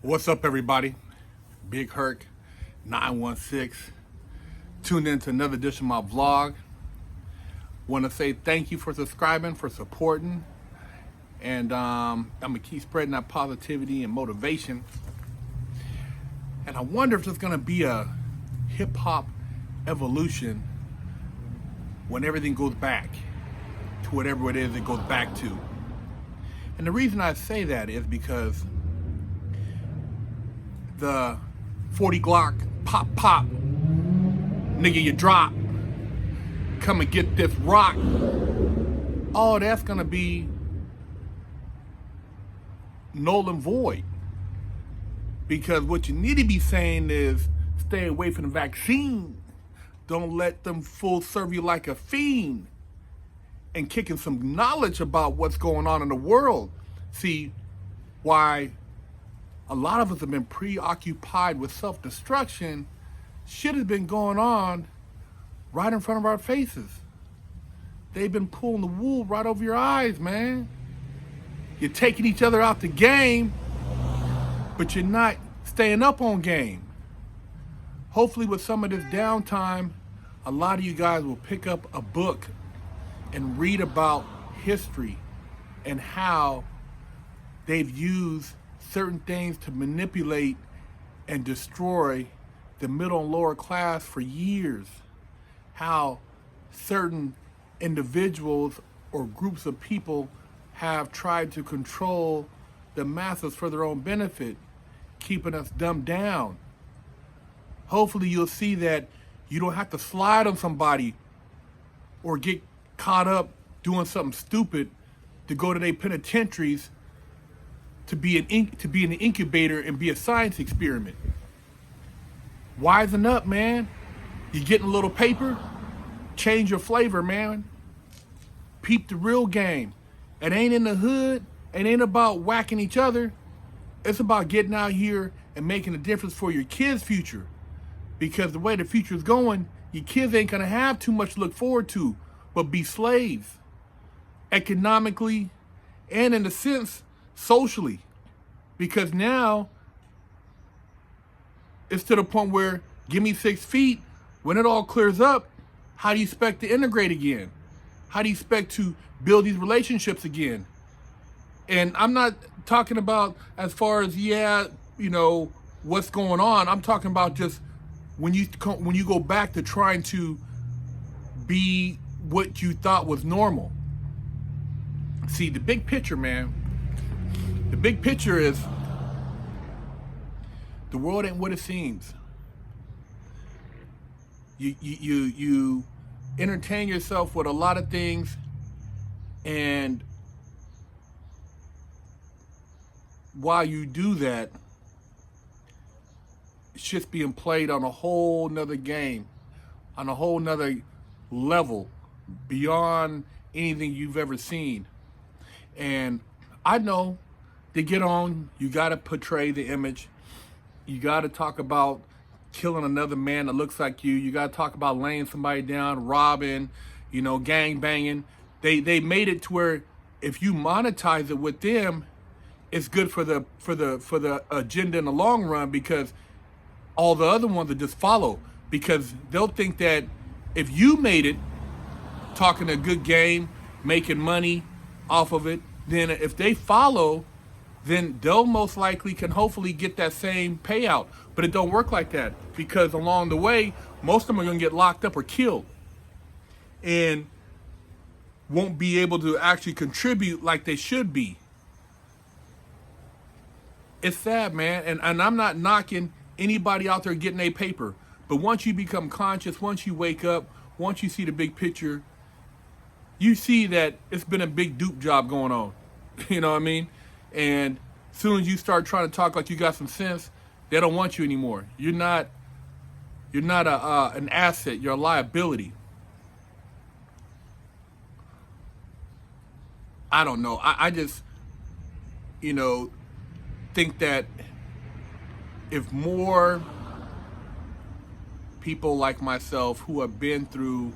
What's up, everybody? Big Herc 916. Tuned in to another edition of my vlog. Want to say thank you for subscribing, for supporting, and I'm gonna keep spreading that positivity and motivation. And I wonder if there's gonna be a hip hop evolution when everything goes back to whatever it is it goes back to. And the reason I say that is because the 40 Glock, pop, pop, nigga, you drop, come and get this rock. Oh, that's gonna be null and void. Because what you need to be saying is stay away from the vaccine. Don't let them full serve you like a fiend. And kicking some knowledge about what's going on in the world. See, why a lot of us have been preoccupied with self-destruction. Shit has been going on right in front of our faces. They've been pulling the wool right over your eyes, man. You're taking each other out the game, but you're not staying up on game. Hopefully with some of this downtime, a lot of you guys will pick up a book and read about history and how they've used certain things to manipulate and destroy the middle and lower class for years. How certain individuals or groups of people have tried to control the masses for their own benefit, keeping us dumbed down. Hopefully you'll see that you don't have to slide on somebody or get caught up doing something stupid to go to their penitentiaries to be an incubator and be a science experiment. Wisen up, man. You getting a little paper? Change your flavor, man. Peep the real game. It ain't in the hood. It ain't about whacking each other. It's about getting out here and making a difference for your kids' future. Because the way the future is going, your kids ain't gonna have too much to look forward to, but be slaves. Economically, and in a sense, socially. Because now, it's to the point where, give me 6 feet, when it all clears up, how do you expect to integrate again? How do you expect to build these relationships again? And I'm not talking about as far as, what's going on. I'm talking about just when you go back to trying to be what you thought was normal. See, the big picture, man. The big picture is the world ain't what it seems. You entertain yourself with a lot of things, and while you do that, it's just being played on a whole nother game, on a whole nother level, beyond anything you've ever seen. And I know to get on, you gotta portray the image. You gotta talk about killing another man that looks like you. You gotta talk about laying somebody down, robbing, gang banging. They made it to where if you monetize it with them, it's good for the agenda in the long run, because all the other ones will just follow, because they'll think that if you made it talking a good game, making money off of it, then if they follow, then they'll most likely can hopefully get that same payout. But it don't work like that, because along the way, most of them are gonna get locked up or killed and won't be able to actually contribute like they should be. It's sad, man, and I'm not knocking anybody out there getting a paper, but once you become conscious, once you wake up, once you see the big picture, you see that it's been a big dupe job going on. You know what I mean? And as soon as you start trying to talk like you got some sense, they don't want you anymore. You're not an asset. You're a liability. I don't know. I just, think that if more people like myself who have been through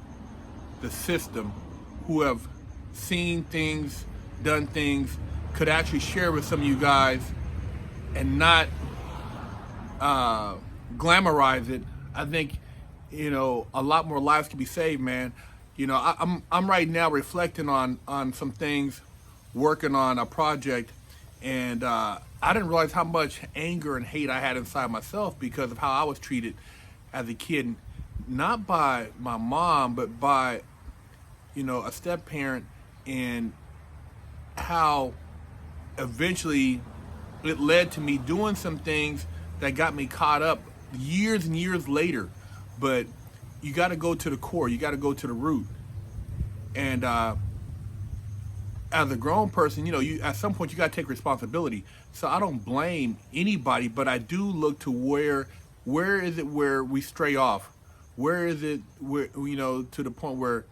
the system, who have seen things, done things, could actually share with some of you guys and not uh, glamorize it. I think, a lot more lives can be saved, man. I'm right now reflecting on some things, working on a project, and I didn't realize how much anger and hate I had inside myself because of how I was treated as a kid, not by my mom, but by a step parent, and how eventually it led to me doing some things that got me caught up years and years later. But you got to go to the core, you got to go to the root. And as a grown person, you at some point you got to take responsibility. So I don't blame anybody, but I do look to where is it where we stray off? Where is it where to the point where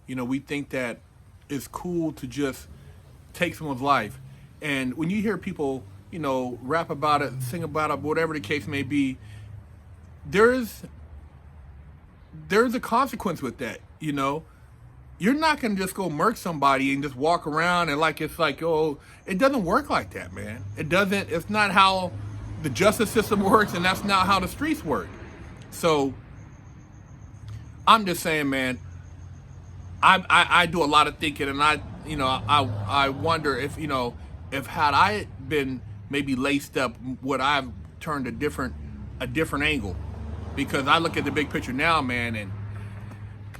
we think that it's cool to just take someone's life? And when you hear people rap about it, sing about it, whatever the case may be, there's a consequence with that. You're not gonna just go murk somebody and just walk around and it's like, oh, it doesn't work like that, man. It doesn't. It's not how the justice system works, and that's not how the streets work. So I'm just saying, man. I do a lot of thinking, and I wonder if had I been maybe laced up, would I've turned a different angle? Because I look at the big picture now, man, and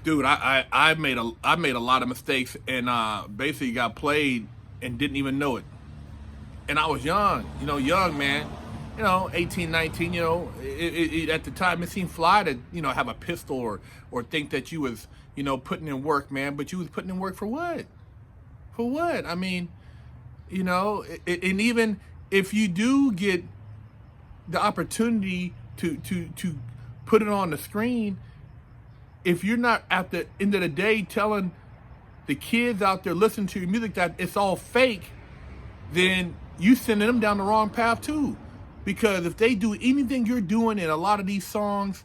dude, I made a lot of mistakes, and basically got played and didn't even know it. And I was young, man, 18, 19, at the time it seemed fly to, have a pistol or think that you was, putting in work, man. But you was putting in work for what? For what? I mean, and even if you do get the opportunity to put it on the screen, if you're not at the end of the day telling the kids out there listening to your music that it's all fake, then you sending them down the wrong path too. Because if they do anything you're doing in a lot of these songs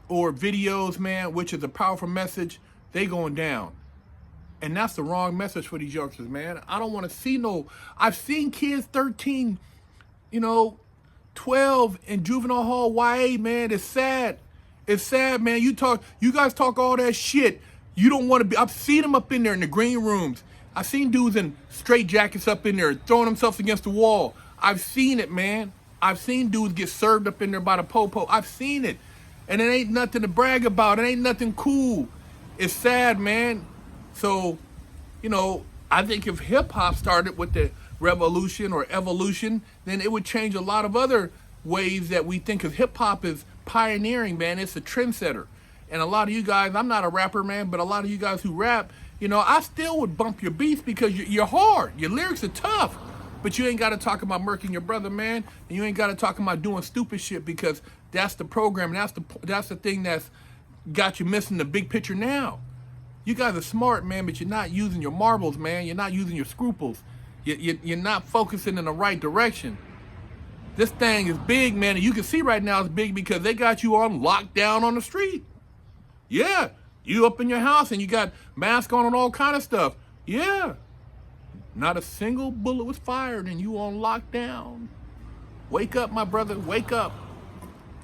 or videos, man, which is a powerful message, they going down. And that's the wrong message for these youngsters, man. I don't want to see I've seen kids 13, 12 in juvenile hall YA, man. It's sad. It's sad, man. You guys talk all that shit. You don't want to be. I've seen them up in there in the green rooms. I've seen dudes in straight jackets up in there throwing themselves against the wall. I've seen it, man. I've seen dudes get served up in there by the po-po. I've seen it. And it ain't nothing to brag about. It ain't nothing cool. It's sad, man. So, I think if hip-hop started with the revolution or evolution, then it would change a lot of other ways that we think of hip-hop is pioneering, man. It's a trendsetter. And a lot of you guys, I'm not a rapper, man, but a lot of you guys who rap, I still would bump your beats because you're hard. Your lyrics are tough. But you ain't got to talk about murking your brother, man. And you ain't got to talk about doing stupid shit, because that's the program. And that's the thing that's got you missing the big picture now. You guys are smart, man, but you're not using your marbles, man. You're not using your scruples. You're not focusing in the right direction. This thing is big, man, and you can see right now it's big because they got you on lockdown on the street. Yeah, you up in your house and you got mask on and all kind of stuff. Yeah, not a single bullet was fired and you on lockdown. Wake up, my brother, wake up.